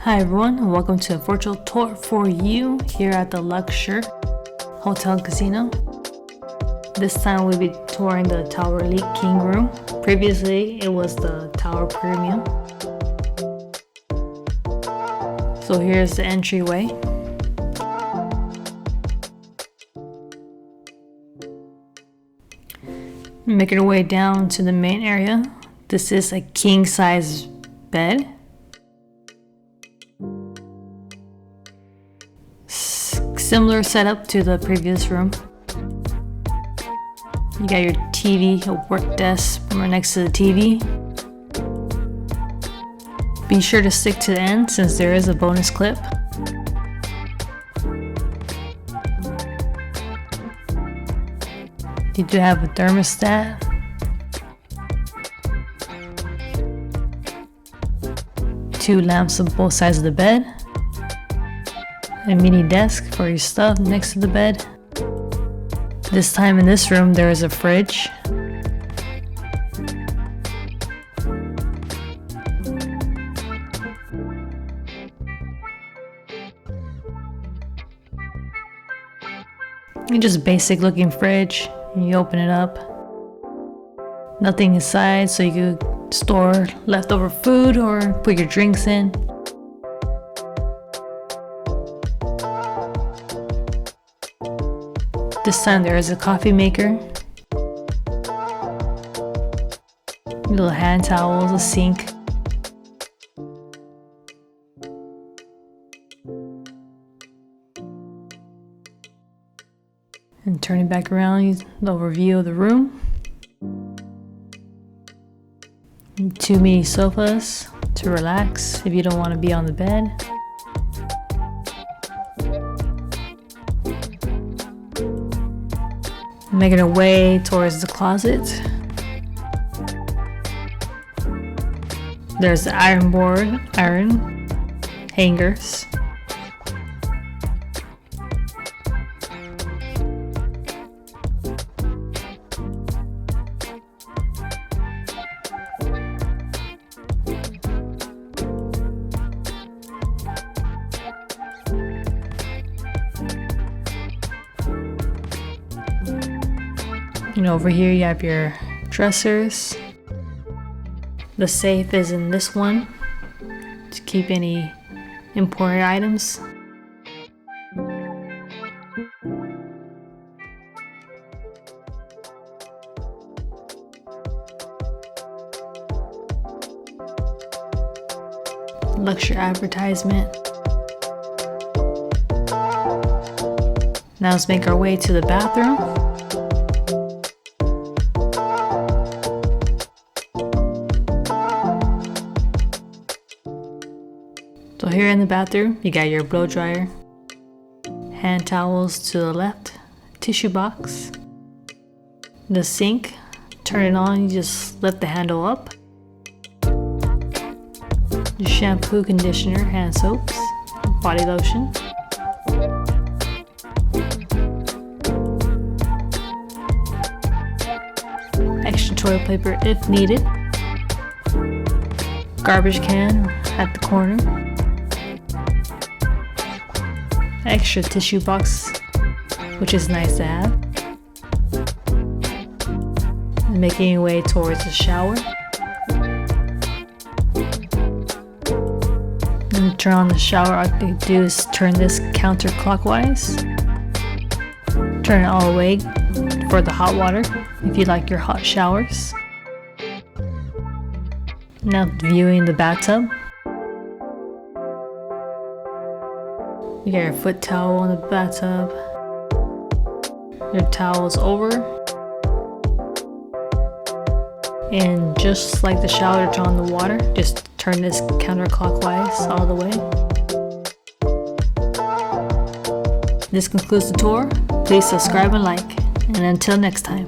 Hi everyone, and welcome to a virtual tour for you here at the Luxor Hotel and Casino. This time we'll be touring the Tower Elite King room. Previously it was the Tower Premium. So here's the entryway. Making our way down to the main area. This is a king size bed. Similar setup to the previous room. You got your TV, a work desk right next to the TV. Be sure to stick to the end since there is a bonus clip. You do have a thermostat. Two lamps on both sides of the bed. A mini desk for your stuff next to the bed. This time in this room there is a fridge. Just basic looking fridge. You open it up. Nothing inside, so you could store leftover food or put your drinks in. This time there is a coffee maker, little hand towels, a sink. And turning back around, the overview of the room. And two mini sofas to relax if you don't want to be on the bed. Making our way towards the closet. There's the iron hangers. And over here you have your dressers. The safe is in this one to keep any important items. Luxor advertisement. Now let's make our way to the bathroom. So here in the bathroom, you got your blow dryer, hand towels to the left, tissue box, the sink. Turn it on, you just lift the handle up. Your shampoo, conditioner, hand soaps, body lotion. Extra toilet paper if needed. Garbage can at the corner. Extra tissue box, which is nice to have. And making your way towards the shower. And turn on the shower. All you do is turn this counterclockwise. Turn it all the way for the hot water if you like your hot showers. Now viewing the bathtub. You got your foot towel on the bathtub. Your towel's over. And just like the shower to turn on the water, just turn this counterclockwise all the way. This concludes the tour. Please subscribe and like. And until next time,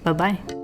bye-bye.